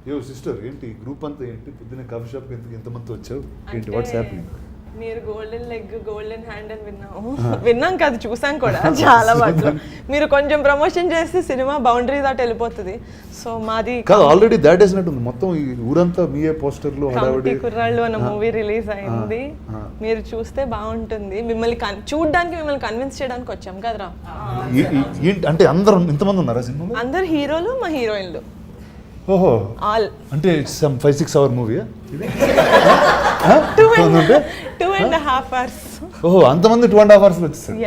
యో సిస్టర్ ఏంటి గ్రూప్ అంతా ఏంటి పొద్దున్న కాఫీ షాప్కి ఎంతమంది వచ్చావు ఏంటి వాట్స్ హ్యాపెనింగ్? మీరు గోల్డెన్ లెగ్ గోల్డెన్ హ్యాండ్ అని విన్నాం కాదు, చూసాం కూడా చాలా వాటిలో. మీరు కొంచెం ప్రమోషన్ చేస్తే సినిమా బౌండరీ దాటి వెళ్ళిపోతుంది. సో మాది కాదు ఆల్రెడీ దాట్ వేసినట్టుంది మొత్తం ఈ ఊరంతా మీయే పోస్టర్లు కమిటీ కుర్రాళ్ళు అన్న మూవీ రిలీజ్ అయింది. మీరు చూస్తే బాగుంటుంది. మిమ్మల్ని చూడడానికి మిమ్మల్ని కన్విన్స్ చేయడానికి వచ్చాం కదరా. అంటే అందరూ ఇంతమంది ఉన్నారా సినిమాలో? అందరు హీరోలు మా హీరోయిన్లు. ఓహో ఆల్ అంటే 5-6 అవర్ మూవీ 2.5 hours. ఓహో అంతమంది 2.5 hours వచ్చేసారు.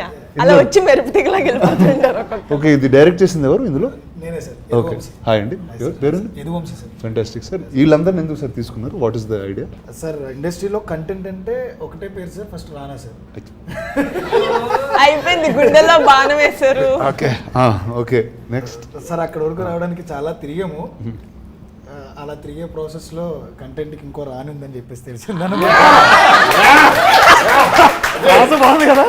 అలా వచ్చి మెరుపు తీగలా వెళ్ళిపోతుంటారు. ఓకే ఇది డైరెక్ట్ చేసింది ఎవరు ఇందులో? నేనే సార్. ఓకే హాయ్ అండి, ఎవరు పేరు? యదువంశీ సార్. Fantastic sir. వీళ్ళందరిని ఎందుకు సార్ తీసుకున్నారు? What is the idea? Sir ఇండస్ట్రీలో కంటెంట్ అంటే ఒకటే పేరు సార్, ఫస్ట్ రానా సార్. అయిపోయింది, గుండెల్లో బాణం వేశారు. ఓకే ఓకే నెక్స్ట్ సార్ అక్కడ వరకు రావడానికి చాలా తిరిగాము. అలా తిరిగే ప్రాసెస్లో కంటెంట్కి ఇంకో రాని ఉందని చెప్పేసి తెలిసిందను. బాగుంది కదా,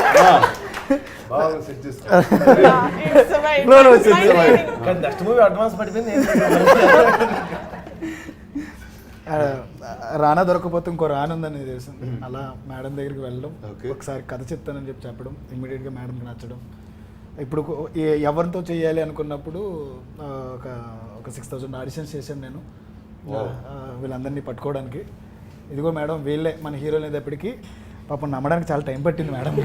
నెక్స్ట్ మూవీ అడ్వాన్స్ పడిపోయింది. రానా దొరకపోతే ఇంకో రాని ఉందని తెలిసింది. అలా మేడం దగ్గరికి వెళ్ళడం, ఒకసారి కథ చెప్తానని చెప్పడం, ఇమ్మీడియట్గా మేడంకి నచ్చడం. ఇప్పుడు ఎవరితో చేయాలి అనుకున్నప్పుడు ఒక 6,000 ఆడిషన్స్ చేశాను నేను వీళ్ళందరినీ పట్టుకోవడానికి. ఇదిగో మేడం వీళ్ళే మన హీరోలు అనేటప్పటికీ పాపం నమ్మడానికి చాలా టైం పట్టింది మేడంకి.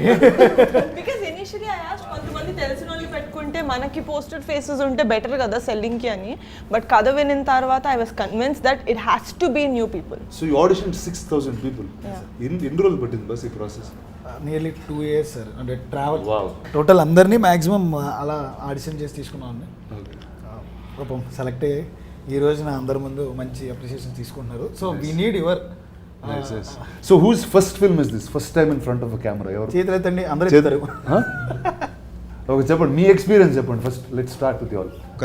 బికాజ్ ఇనిషియల్లీ ఐ ఆస్క్డ్ కొంతమంది తెలిసిన వాళ్ళు పెట్టుకుంటే మనకి పోస్టెడ్ ఫేసెస్ ఉంటే బెటర్ కదా సెల్లింగ్కి అని. బట్ కథ వినిన తర్వాత I was convince that it has to be new people. So you audition 6,000 people. ఎన్ని రోజులు పట్టింది బస్ ఈ ప్రాసెస్? Nearly 2 years sir. అంటే ట్రావెల్ టోటల్ అందరినీ మ్యాక్సిమం అలా ఆడిషన్ చేసి తీసుకున్నాను. పాపం సెలెక్ట్ అయ్యి ఈ రోజున అందరి ముందు మంచి అప్రిషియేషన్ తీసుకుంటున్నారు. So we need your. So who's first film is this? First time in front of camera ఎవరు? చేతులెత్తండి అందరూ చెప్తారు. ఓకే చెప్పండి మీ ఎక్స్పీరియన్స్ చెప్పండి first. Let's start with all. ఒక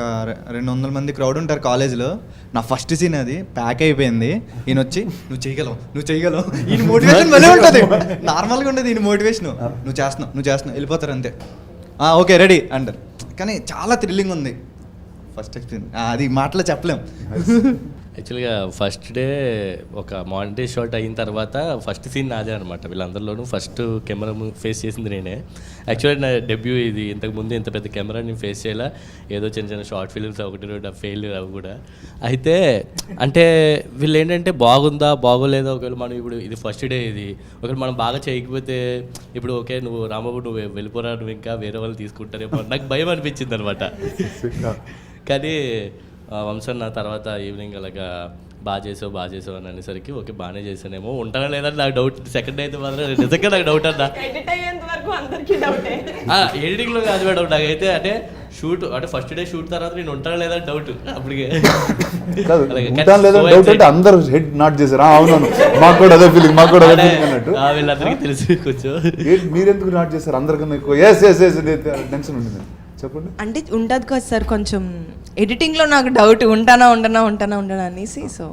200 మంది క్రౌడ్ ఉంటారు కాలేజ్లో. నా ఫస్ట్ సీన్ అది ప్యాక్ అయిపోయింది. ఈయన వచ్చి నువ్వు చేయగలవు ఈయన మోటివేషన్ భలే ఉంటుంది. నార్మల్గా ఉండదు ఈయన మోటివేషన్. నువ్వు చేస్తున్నావు వెళ్ళిపోతారు అంతే. ఓకే రెడీ అంటారు. కానీ చాలా థ్రిల్లింగ్ ఉంది ఫస్ట్ ఎక్స్పీరియన్స్. అది మాటలో చెప్పలేం. యాక్చువల్గా ఫస్ట్ డే ఒక మానిటరీ షాట్ అయిన తర్వాత ఫస్ట్ సీన్ నాదే అనమాట. వీళ్ళందరిలోనూ ఫస్ట్ కెమెరా ఫేస్ చేసింది నేనే. యాక్చువల్లీ నా డెబ్యూ ఇది. ఇంతకుముందు ఇంత పెద్ద కెమెరా నేను ఫేస్ చేయాలా. ఏదో చిన్న షార్ట్ ఫిల్మ్స్ 1-2 ఫెయిల్ అవి కూడా. అయితే అంటే వీళ్ళు ఏంటంటే బాగుందా బాగోలేదా, ఒకవేళ మనం ఇప్పుడు ఇది ఫస్ట్ డే ఇది ఒకవేళ మనం బాగా చేయకపోతే ఇప్పుడు ఓకే నువ్వు రామబాబు నువ్వు వెళ్ళిపోరా, నువ్వు ఇంకా వేరే వాళ్ళు తీసుకుంటారేమో నాకు భయం అనిపించింది అనమాట. కానీ వంశన్ నా తర్వాత ఈవినింగ్ అలాగా బాగా చేసావు అని అనేసరికి ఓకే బాగానే చేశానేమో ఉంటానా లేదని నాకు డౌట్. సెకండ్ అయితే మాత్రం నిజంగా నాకు డౌట్ అన్నా. ఎడిటింగ్లో కాదు మేడం నాకైతే. అంటే షూట్ అంటే ఫస్ట్ డే షూట్ తర్వాత నేను ఉంటానా లేదా డౌట్ అప్పటికే. అందరూ హెడ్ నాట్ చేశారు. అవునవును మాకు కూడా అదే ఫీలింగ్ అన్నట్టు. వీళ్ళందరికీ తెలిసి కొంచెం మీరెందుకు నాట్ చేశారు అందరికన్నా ఎక్కువ? టెన్షన్ ఉండింది చెప్పండి. అంటే ఉంటుంది కదా సార్ కొంచెం ఎడిటింగ్లో నాకు డౌట్ ఉంటానా అనేసి. సో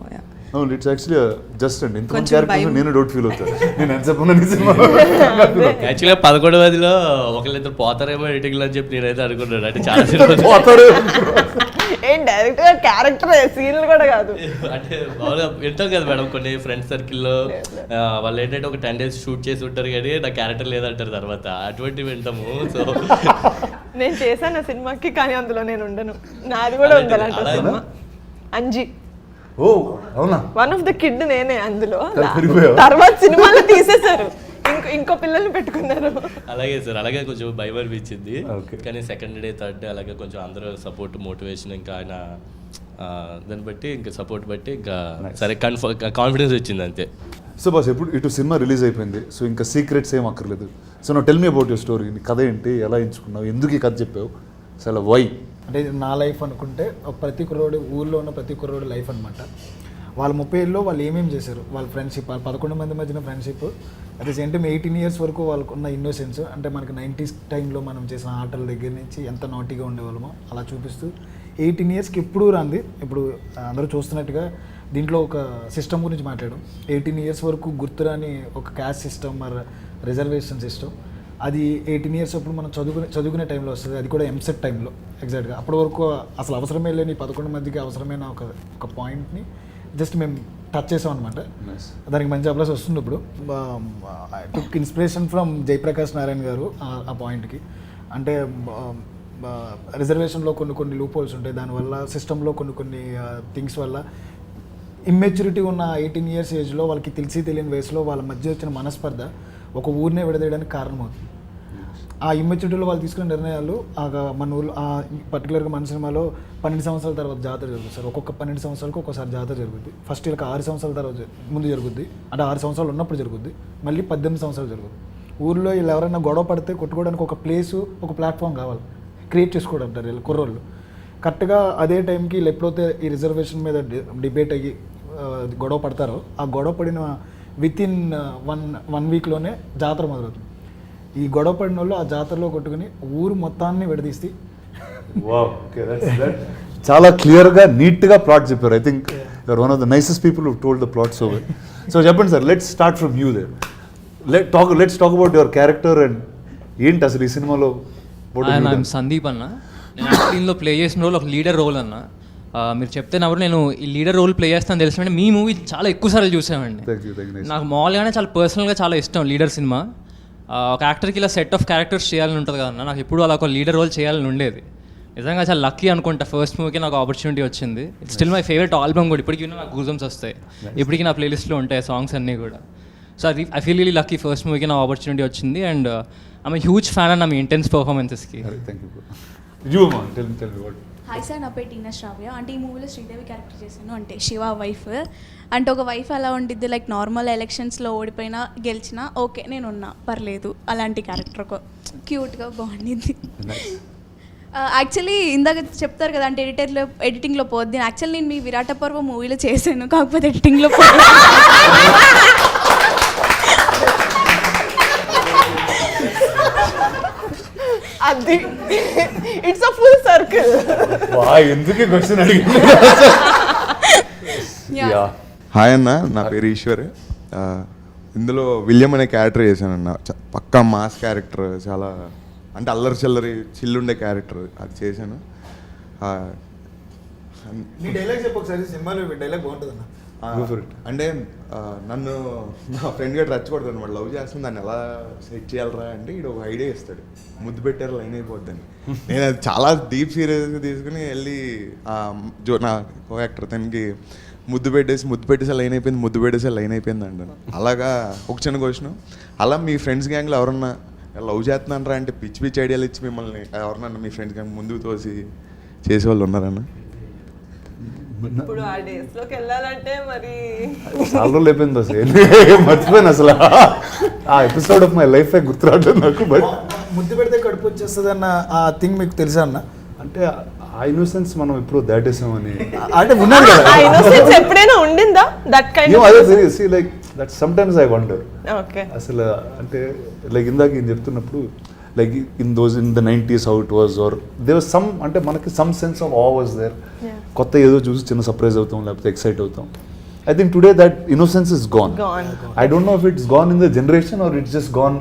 ఇట్స్ యాక్చువల్లీ జస్ట్ అండి ఇంతమంది క్యారెక్టర్స్ నేను డౌట్ ఫీల్ అవుతాను. నేను ఎంత చెప్పను యాక్చువల్గా 11 ఒకళ్ళిద్దరు పోతారేమో ఎడిటింగ్లో అని చెప్పి నేనైతే అనుకున్నాను. అంటే చాలా సినిమా ఏం డైరెక్ట్గా క్యారెక్టర్ సీన్లు కూడా కాదు. అంటే మామూలుగా వింటాం కదా మేడం కొన్ని ఫ్రెండ్స్ సర్కిల్లో వాళ్ళు ఏంటంటే ఒక 10 days షూట్ చేసి ఉంటారు కానీ నా క్యారెక్టర్ లేదంటారు తర్వాత. అటువంటివి వింటాము. సో నేను చేశాను ఆ సినిమాకి, కానీ అందులో నేను ఉండను. నాది కూడా ఉండాలంట సినిమా అంజీ. ఓ అవునా? వన్ ఆఫ్ ద కిడ్ నేనే అందులో. తర్వాత సినిమాలో తీసేశారు, ఇంకో పిల్లల్ని పెట్టుకున్నారు. అలాగే సార్ అలాగే కొంచెం భయం అనిపించింది. కానీ సెకండ్ డే థర్డ్ డే అలాగే కొంచెం అందరూ సపోర్ట్ మోటివేషన్ ఇంకా ఆయన దాన్ని బట్టి ఇంకా సపోర్ట్ బట్టి ఇంకా సరే కాన్ఫిడెన్స్ వచ్చింది అంతే. సో బాస్ ఎప్పుడు ఇటు సినిమా రిలీజ్ అయిపోయింది. సో ఇంకా సీక్రెట్స్ ఏం అక్కర్లేదు. So now tell me about your story. నీ కథ ఏంటి, ఎలా ఎంచుకున్నావు, ఎందుకు ఈ కథ చెప్పావు, అసలు వై? అంటే నా లైఫ్ అనుకుంటే ప్రతి కుర్రోడు ఊళ్ళో ఉన్న ప్రతి కుర్రోడు లైఫ్ అనమాట. వాళ్ళ 30 ఏళ్ళలో వాళ్ళు ఏమేమి చేశారు, వాళ్ళ ఫ్రెండ్షిప్, వాళ్ళ 11 మంది మధ్యన friendship, at the same time 18 years వరకు వాళ్ళకు ఉన్న ఇన్నోసెన్స్. అంటే మనకి 90s టైంలో మనం చేసిన ఆటల దగ్గర నుంచి ఎంత నాటీగా ఉండేవాళ్ళమో అలా చూపిస్తూ 18 yearsకి ఎప్పుడూ రాంది. ఇప్పుడు అందరూ చూస్తున్నట్టుగా దీంట్లో ఒక సిస్టమ్ గురించి మాట్లాడడం. 18 years వరకు గుర్తురాని ఒక క్యాస్ట్ సిస్టమ్ మరి రిజర్వేషన్ సిస్టమ్ అది 18 ఇయర్స్ అప్పుడు మనం చదువుకునే టైంలో వస్తుంది, అది కూడా ఎంసెట్ టైంలో ఎగ్జాక్ట్గా. అప్పటి వరకు అసలు అవసరమే లేని 11 మందికి అవసరమైన ఒక పాయింట్ని జస్ట్ మేము టచ్ చేసాం అనమాట. దానికి మంచి అప్లాస్ వస్తుంది ఇప్పుడు. టుక్ ఇన్స్పిరేషన్ ఫ్రమ్ జయప్రకాష్ నారాయణ గారు ఆ పాయింట్కి. అంటే రిజర్వేషన్లో కొన్ని లూప్ హోల్స్ ఉంటాయి, దానివల్ల సిస్టంలో కొన్ని థింగ్స్ వల్ల ఇమ్మెచ్యూరిటీ ఉన్న 18 ఇయర్స్ ఏజ్లో వాళ్ళకి తెలియని వయసులో వాళ్ళ మధ్య వచ్చిన మనస్పర్ధ ఒక ఊరినే విడదీయడానికి కారణమవుతుంది. ఆ ఇమ్మెచ్యూరిటీలో వాళ్ళు తీసుకున్న నిర్ణయాలు మన ఊళ్ళో పర్టికులర్గా మన సినిమాలో 12 సంవత్సరాల తర్వాత జాతర జరుగుతుంది సార్. ఒక్కొక్క 12 సంవత్సరాలకు ఒక్కోసారి జాతర జరుగుద్ది. ఫస్ట్ వీళ్ళకి 6 సంవత్సరాల తర్వాత ముందు జరుగుద్ది, అంటే 6 సంవత్సరాలు ఉన్నప్పుడు జరుగుద్ది, మళ్ళీ 18 సంవత్సరాలు జరుగుద్ది. ఊళ్ళో వీళ్ళు ఎవరైనా గొడవ పడితే కొట్టుకోవడానికి ఒక ప్లేసు, ఒక ప్లాట్ఫామ్ కావాలి, క్రియేట్ చేసుకోవడం అంటారు వీళ్ళు కుర్రోళ్ళు. కరెక్ట్గా అదే టైంకి వీళ్ళు ఎప్పుడైతే ఈ రిజర్వేషన్ మీద డిబేట్ అయ్యి గొడవ పడతారో, ఆ గొడవ పడిన వితిన్ వన్ వీక్లోనే జాతర మొదలవుతుంది. ఈ గొడవ పడిన వాళ్ళు ఆ జాతరలో కొట్టుకుని ఊరు మొత్తాన్ని విడదీసి చాలా క్లియర్గా నీట్గా ప్లాట్ చెప్పారు. I think you're one of the nicest people who told the plot so well. So చెప్పండి sir, let's start from you there. Let's talk about your character and ఏంటి అసలు ఈ సినిమాలో. సందీప్ అన్న, నేను యాక్టింగ్లో ప్లే చేసిన రోల్ ఒక లీడర్ రోల్ అన్న. మీరు చెప్తే నవ్వు నేను ఈ లీడర్ రోల్ ప్లే చేస్తాను తెలిసినంటే మీ మూవీ చాలా ఎక్కువ సార్లు చూసామండి. నాకు మామూలుగానే చాలా పర్సనల్గా చాలా ఇష్టం లీడర్ సినిమా. ఒక యాక్టర్కి ఇలా సెట్ ఆఫ్ క్యారెక్టర్స్ చేయాలని ఉంటుంది కదన్న, నాకు ఎప్పుడు అలా ఒక లీడర్ రోల్ చేయాలని ఉండేది. నిజంగా చాలా లక్కీ అనుకుంటా, ఫస్ట్ మూవీకి నాకు ఆపర్చునిటీ వచ్చింది. It's still my favourite album కూడా, ఇప్పటికీ నాకు గూజమ్స్ వస్తాయి, ఇప్పటికీ నా ప్లేలిస్ట్లో ఉంటాయి సాంగ్స్ అన్నీ కూడా. So I feel really lucky, first మూవీకి నా ఆపర్చునిటీ వచ్చింది. అండ్ ఐఎమ్ హ్యూజ్ ఫ్యాన్ అన్న మీ ఇంటెన్స్ పర్ఫార్మెన్సెస్కి. హాయ్ సార్, నా పేరు టీనా శ్రావ్య. అంటే ఈ మూవీలో శ్రీదేవి క్యారెక్టర్ చేశాను, అంటే శివ వైఫ్. అంటే ఒక వైఫ్ అలా ఉండిద్ది, లైక్ నార్మల్ ఎలక్షన్స్లో ఓడిపోయినా గెలిచినా ఓకే నేను ఉన్నా పర్లేదు, అలాంటి క్యారెక్టర్ క్యూట్గా బాగుండిద్ది. యాక్చువల్లీ ఇందాక చెప్తారు కదా అంటే ఎడిటింగ్లో పోద్ది. యాక్చువల్లీ నేను మీ విరాట పర్వ మూవీలో చేశాను, కాకపోతే ఎడిటింగ్లో పోద్ది. అది ఇట్స్ అ ఫుల్ సర్కిల్. ఎందుకు క్వశ్చన్ అడిగింది. హాయ్ అన్న, నా పేరు ఈశ్వర్. ఇందులో విలియం అనే క్యారెక్టర్ చేశాను అన్న. పక్కా మాస్ క్యారెక్టర్, చాలా అంటే అల్లరి చిల్లరి చిల్లుండే క్యారెక్టర్ అది చేశాను. నీ డైలాగ్ చెప్పు ఒకసారి, సినిమాలో డైలాగ్ బాగుంటుంది అన్న. అంటే నన్ను నా ఫ్రెండ్ గట్రా రచ్చకూడదు అనమాట, లవ్ చేస్తుంది, దాన్ని ఎలా సెట్ చేయాలరా అంటే ఇడు ఒక ఐడియా ఇస్తాడు, ముద్దు పెట్టారు లైన్ అయిపోద్దని. నేను అది చాలా డీప్ సీరియస్గా తీసుకుని వెళ్ళి నా కో యాక్టర్ తనకి ముద్దు పెట్టేసి లైన్ అయిపోయింది, ముద్దు పెట్టేసి లైన్ అయిపోయింది అంటాను. అలాగా ఒక చిన్న క్వశ్చన్, అలా మీ ఫ్రెండ్స్ గ్యాంగ్లో ఎవరన్నా లవ్ చేస్తున్నారా అంటే పిచ్చి ఐడియాలు ఇచ్చి మిమ్మల్ని ఎవరన్నా మీ ఫ్రెండ్స్ గ్యాంగ్ ముందుకు తోసి చేసేవాళ్ళు ఉన్నారన్న? ఇప్పుడు ఆ డేస్ లోకి వెళ్ళాలంటే మరి చాలా రోజులు అయిపోయింది అసలు, మర్చిపోయాను అసలు. ఆ ఎపిసోడ్ ఆఫ్ మై లైఫ్ గుర్తు రావట్లేదు నాకు. బట్ ముద్దు పెడితే కడుపు వచ్చేస్తుంది అన్న ఆ థింగ్ మీకు తెలుసా అన్న? అంటే ఆ ఇన్నోసెన్స్ మనం ఎప్పుడు దాటేసామని అంటే ఉన్నారు కదా, ఆ innocence ఎప్పుడైనా ఉండిందా దట్ కైండ్ ఆఫ్? అదే see like that sometimes I wonder. Okay, అసలు అంటే లైక్ ఇందాక నేను చెప్తున్నప్పుడు like in the 90s how it was, or there was some అంటే మనకి some sense of awe was there. కొత్త ఏదో చూసి చిన్న సర్ప్రైజ్ అవుతాం, లేకపోతే ఎక్సైట్ అవుతాం. I think today that innocence is gone. I don't know if it's gone in the generation or it's just gone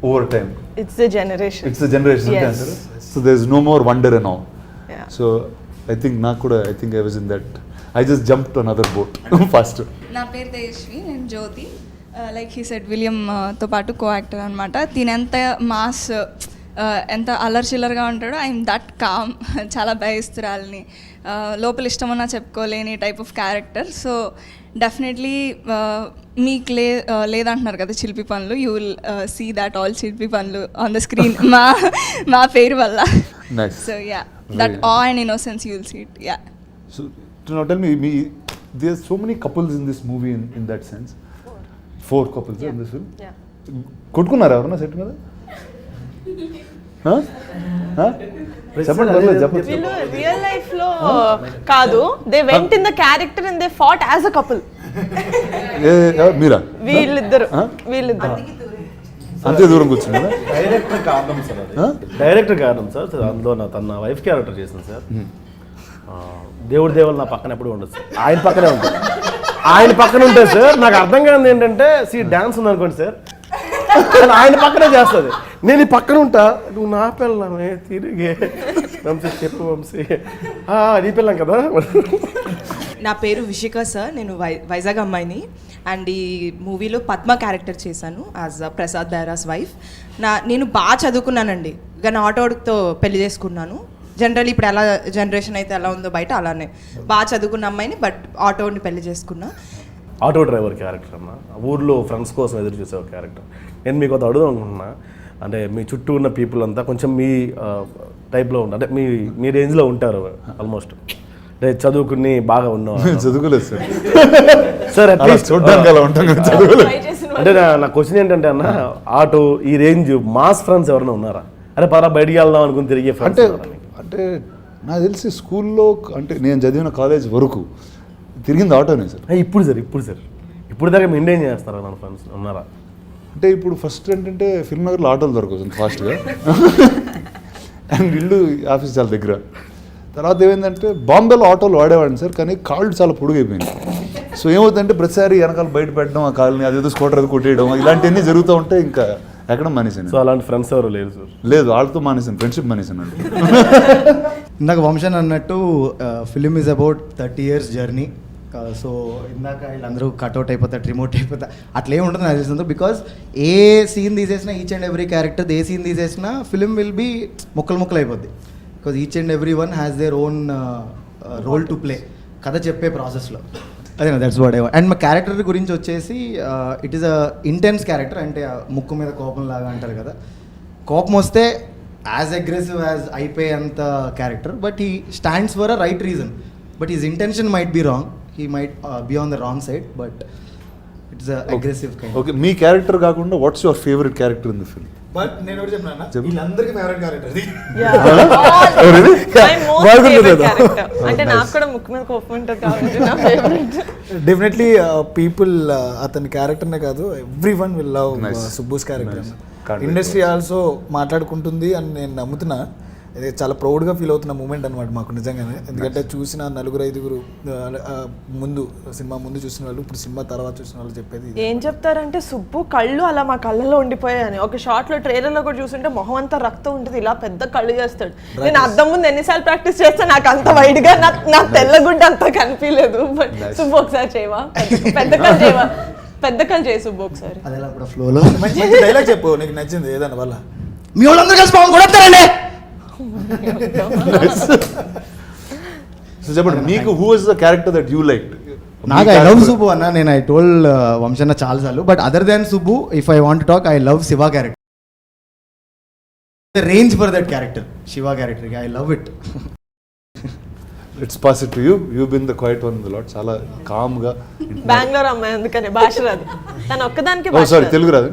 over time. It's the generation. It's the generation. Yes. So there's no more wonder and all. Yeah. So I think I was in that. I just jumped to another boat faster. నా పేరు తేజస్వి, నేను జ్యోతి. Like he said విలియంతో పాటు co actor అనమాట. దీని ఎంత mass ఎంత అల్లరి చిల్లరగా ఉంటాడో ఐఎమ్ దట్ కామ్, చాలా భయస్తురాలని, లోపల ఇష్టమన్నా చెప్పుకోలేని type of character. So definitely మీకు లేదంటున్నారు కదా చిలిపి పనులు, you will see that all చిలిపి పనులు ఆన్ ద స్క్రీన్ మా పేరు వల్ల. Nice. So yeah, that awe and innocence you will see it. Yeah. So now tell me, there's so many couples in this movie in that sense. 4 couples in this film. Yeah. కొట్టుకున్నారా ఎవరన్నా set మీద? చెప్పండి. వీళ్ళు real life లో కాదు, they went in the character and they fought as a couple. మీరా? వీళ్ళిద్దరు అంతే దూరం కూర్చున్నారా? డైరెక్టర్ కారణం సార్, డైరెక్టర్ కారణం సార్. అందులో తన వైఫ్ క్యారెక్టర్ చేసింది సార్. దేవుడు నా పక్కన ఎప్పుడు ఉండదు సార్, ఆయన పక్కనే ఉంటుంది. ఆయన పక్కన ఉంటుంది సార్. నాకు అర్థం కాదు ఏంటంటే డాన్స్ ఉంది అనుకోండి సార్, అని ఆయన పక్కనే చేస్తుంది. నేను ఈ పక్కన ఉంటా, నువ్వు నా పిల్లమే తిరిగే వంశీ చెప్పు వంశీ, నీ పిల్లం కదా. నా పేరు విషిక సార్, నేను వైజాగ్ అమ్మాయిని. అండ్ ఈ మూవీలో పద్మ క్యారెక్టర్ చేశాను యాజ్ ప్రసాద్ బైరాస్ వైఫ్. నేను బాగా చదువుకున్నానండి, కానీ ఆటోతో పెళ్లి చేసుకున్నాను. జనరల్ ఇప్పుడు ఎలా జనరేషన్ అయితే ఎలా ఉందో బయట అలానే బాగా చదువుకున్న అమ్మాయిని, బట్ ఆటోని పెళ్లి చేసుకున్నా. ఆటో డ్రైవర్ క్యారెక్టర్ అన్న, ఊర్లో ఫ్రెండ్స్ కోసం ఎదురు చూసే ఒక క్యారెక్టర్. నేను మీకు అది అడుగుదాం అనుకుంటున్నా, అంటే మీ చుట్టూ ఉన్న పీపుల్ అంతా కొంచెం మీ టైప్లో ఉంటారు, అంటే మీ రేంజ్లో ఉంటారు ఆల్మోస్ట్, అంటే చదువుకుని బాగా ఉన్నావు. చదువుకోలేదు సార్, సార్ చూడడానికి అలా ఉంటాం కదా, చదువుకోలేదు. అంటే నా క్వశ్చన్ ఏంటంటే అన్న, ఆటో ఈ రేంజ్ మాస్ ఫ్రెండ్స్ ఎవరైనా ఉన్నారా? అరే పరా బయటికి వెళ్దాం అనుకుని తిరిగే ఫ్రెండ్స్ అంటే నాకు తెలిసి స్కూల్లో, అంటే నేను చదివిన కాలేజ్ వరకు తిరిగింది ఆటోనే సార్. ఇప్పుడు దాకా మెయింటైన్ చేస్తారా నా ఫ్రెండ్స్ ఉన్నారా? అంటే ఇప్పుడు ఫస్ట్ ఏంటంటే ఫిల్మ్ నగర్లో ఆటోలు దొరకవచ్చు ఫాస్ట్గా, అండ్ ఇల్లు ఆఫీస్ చాలా దగ్గర. తర్వాత ఏమైందంటే బాంబేలో ఆటోలు వాడేవాడిని సార్, కానీ కాళ్ళు చాలా పొడుగైపోయింది. సో ఏమవుతుందంటే ప్రతిసారి వెనకాల బయట పెట్టడం, ఆ కాళ్ళని అదేదో స్కూటర్ అది కొట్టేయడం, ఇలాంటివన్నీ జరుగుతూ ఉంటే ఇంకా ఎక్కడ మానేసాను. సో అలాంటి ఫ్రెండ్స్ ఎవరు లేరు సార్? లేదు, వాళ్ళతో మానేసాను, ఫ్రెండ్షిప్ మానేసాను అండి. ఇందాక వంశన్ అన్నట్టు film is about 30 years journey. So ఇందాక వీళ్ళందరూ కట్అవుట్ అయిపోతారు, రిమోట్ అయిపోతారు, అట్లే ఉంటుంది నాకు తెలిసింది. బికాజ్ ఏ సీన్ తీసేసినా, ఈచ్ అండ్ ఎవ్రీ క్యారెక్టర్ ఏ సీన్ తీసేసినా ఫిలిం విల్ బీ ముక్కలు అయిపోద్ది. Because each and every one has their own role to play కథ చెప్పే ప్రాసెస్లో. అదే that's what I want. And మా క్యారెక్టర్ గురించి వచ్చేసి it is a intense character. అంటే ముక్కు మీద కోపం లాగా అంటారు కదా, కోపం వస్తే యాజ్ అగ్రెసివ్ యాజ్ అయిపోయే అంత character. But he stands for a right reason, but his intention might be wrong, he might be on the wrong side, but it's aggressive kind. Okay, మీ క్యారెక్టర్ కాకుండా what's your favourite character in the film? But నేను ఒకటి చెప్పినా, వీళ్ళందరికీ favourite character అది. అంటే నాకు కూడా ముక్కు మీద కోపం ఉంటుంది కాబట్టి నా ఫేవరెట్. డెఫినెట్లీ పీపుల్ అతని క్యారెక్టర్నే కాదు, every one will love Subbu's character. Industry also మాట్లాడుకుంటుంది అని నేను నమ్ముతున్నా. ఇది చాలా ప్రౌడ్గా ఫీల్ అవుతున్న మూమెంట్ అనమాట మాకు నిజంగానే. ఎందుకంటే చూసిన 4-5 ముందు సినిమా ముందు చూసిన వాళ్ళు, ఇప్పుడు సినిమా తర్వాత చూసిన వాళ్ళు చెప్పేది ఏం చెప్తారంటే, సుబ్బు కళ్ళు అలా మా కళ్ళలో ఉండిపోయాయని. ఒక షాట్ లో ట్రైలర్ లో కూడా చూస్తుంటే మొహం అంతా రక్తం ఉంటుంది, ఇలా పెద్ద కళ్ళు చేస్తాడు. నేను అద్దం ముందు ఎన్నిసార్లు ప్రాక్టీస్ చేస్తే నాకు అంత వైడ్ గా నా తెల్లగుడ్డ అంతా కనిపించలేదు. బట్ సుబ్బు ఒకసారి చేయవా, పెద్ద కళ్ళు చేయవా, పెద్ద కళ్ళు చేయి సుబ్బు ఒకసారి. అదేలా కూడా ఫ్లోలో మంచి డైలాగ్ చెప్పు, నీకు నచ్చింది ఏదన్నా వల్ల. మీ వాళ్ళందరూ కలిసి పాపం కొడతారండి. సో చెప్పండి, మీకు who is the character that you like? నాకు ఐ లవ్ సుబ్బు అన్న. నేను ఐ టోల్డ్ వంశన్న చాలాసార్లు, but other than Subbu if I want talk, I love Shiva character. Range for that character, Shiva character, I love it. It's pass it to you, you been the quiet one lot. చాలా calm గా. బెంగళూరు అమ్మాయి అందుకనే భాష రాదు, తను ఒక్కదానికి. సారీ, తెలుగు రాదు?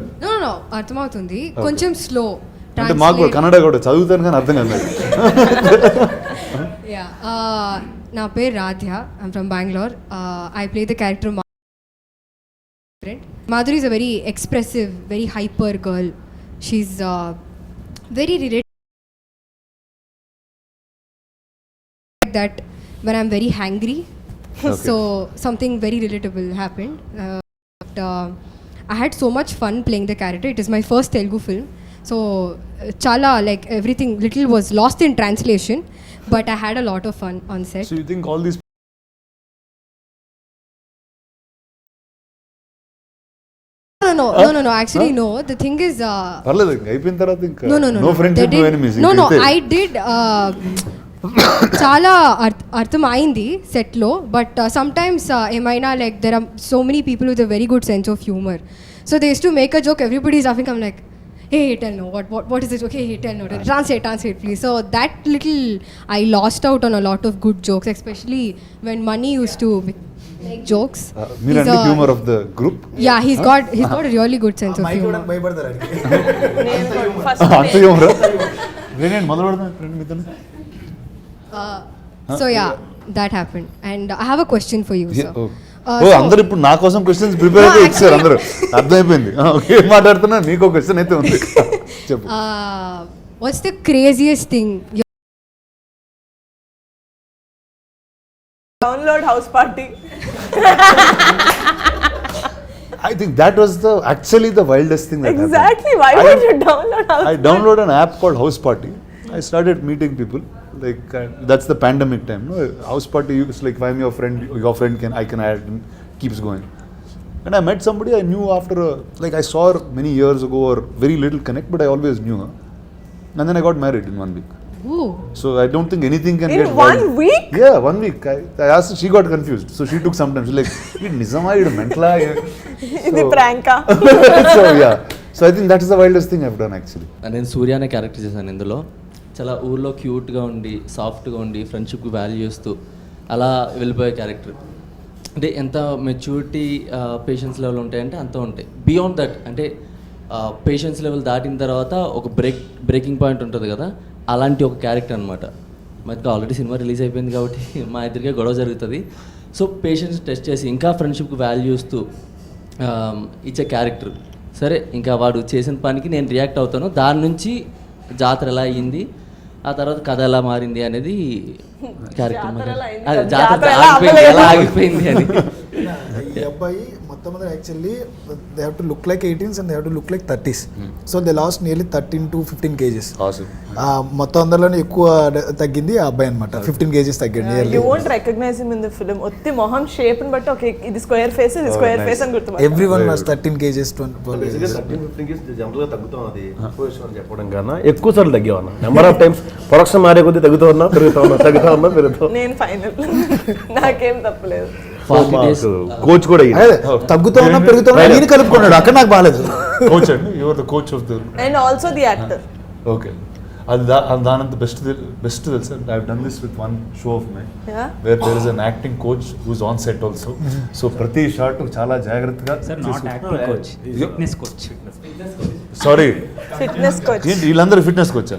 అర్థమవుతుంది, కొంచెం స్లో. అంటే మాకు కూడా కన్నడ కూడా చదువుతాను కానీ అర్థం కాదు. నా పేరు Radhya, I'm from Bengaluru. I play the character Madhuri is a very expressive, very hyper girl. She's very relatable. That when I'm very hangry, so something very relatable happened. I had so much fun playing the character. It is my first Telugu film. So chala, like everything little was lost in translation, but I had a lot of fun on set. So you think all these No, actually no. The thing is parలేదు, అయిపోయిన తర్వాత ఇంకా no friendship, no enemies. No, I did చాలా అర్థం అయింది సెట్లో. But sometimes ఏమైనా like there are so many people with a very good sense of humour. So they use to make a joke, everybody is laughing. I'm like, hey, tell no, what is this? Okay, hey, tell no, translate please. So that little, I lost out on a lot of good jokes, especially when Mani used to make jokes. He's the humor of the group. Yeah, he's got a really good sense of humor. Mic భయపడతారు. అంత humor నేను మొదలు పెడతాను friend మీతో. So yeah, that happened. And I have a question for you, sir. అందరు ఇప్పుడు నా కోసం క్వశ్చన్స్ ప్రిపేర్ అయితే ఇచ్చారు అందరూ, అర్థమైపోయింది. ఓకే, మాట్లాడుతున్నా, మీకు క్వశ్చన్ అయితే ఉంది, చెప్పు. What's the craziest thing? Download house party. I think that was actually the wildest thing that Exactly. happened. Why would you download House I downloaded an app called House Party. I started meeting people. Like that's the pandemic time. No? House Party is like if I'm your friend I can add and keeps going. And I met somebody I knew after like I saw her many years ago or very little connect, but I always knew her. And then I got married in 1 week. Ooh. So I don't think anything can In get 1 wild. week? Yeah, 1 week. I asked her, she got confused. So she took some time. She's like, Nizama, you're mental. ఇది ప్రాంకా? So yeah. So I think that is the wildest thing I've done actually. నేను సూర్య అనే character చేశాను ఇందులో. చాలా ఊర్లో క్యూట్గా ఉండి సాఫ్ట్గా ఉండి ఫ్రెండ్షిప్కి వాల్యూ చేస్తూ అలా వెళ్ళిపోయే క్యారెక్టర్. అంటే ఎంత మెచ్యూరిటీ పేషెన్స్ లెవెల్ ఉంటాయంటే అంత ఉంటాయి. బియాండ్ దట్ అంటే పేషెన్స్ లెవెల్ దాటిన తర్వాత ఒక బ్రేకింగ్ పాయింట్ ఉంటుంది కదా, అలాంటి ఒక క్యారెక్టర్ అనమాట. మనకి ఆల్రెడీ సినిమా రిలీజ్ అయిపోయింది కాబట్టి మా ఇద్దరికే గొడవ జరుగుతుంది. సో పేషెన్స్ టెస్ట్ చేసి ఇంకా ఫ్రెండ్షిప్కి వాల్యూ ఇస్తూ ఇచ్చే క్యారెక్టర్. సరే ఇంకా వాడు చేసిన పనికి నేను రియాక్ట్ అవుతాను. దాని నుంచి జాతర ఎలా అయ్యింది, ఆ తర్వాత కథ ఎలా మారింది అనేది క్యారెక్టర్. జాతర ఎలా ఆగిపోయింది అని. ఈ అబ్బాయి మొత్తం మీద actually they have to look like 18s and they have to look like 30s. So they last nearly 13 to 15 kgs. మొత్తం అందరిలోనే ఎక్కువ తగ్గింది ఆ అబ్బాయి అనమాట. 15 kgs తగ్గింది. You won't recognize him in the film. ఒత్తి మొహం షేప్ ని బట్టి ఓకే ఇది స్క్వేర్ ఫేస్ ఇది స్క్వేర్ ఫేస్ అని గుర్తుపడతారు. Everyone was 13 kgs 12 kgs. 13-15 kgs జనరల్గా తగ్గుతాం. అది ఎక్స్పోజర్ చెప్పడం కన్నా ఎక్కువ సార్లు తగ్గేవన్నా. నెంబర్ ఆఫ్ టైమ్స్ ప్రొడక్షన్ మారే కొద్దీ తగ్గుతూ ఉన్నా పెరుగుతా. నేను ఫైనల్ నాకేం తప్పలేదు. కోచ్ కూడా తగ్గుతూ ఉన్నా పెరుగుతూ ఉన్నా నేను కలుపుకున్నాడు అక్కడ నాకు బాగాలేదు. కోచ్ అండి, your the coach of the and also the actor. Okay, అది దానంత బెస్ట్ తెలుసా. I have done this with one show of my where there is an acting coach who is on set also. So ప్రతి shot చాలా జాగ్రత్తగా. Fitness coach. Sorry, fitness coach. ఏంటి వీళ్ళందరూ fitness కోచా?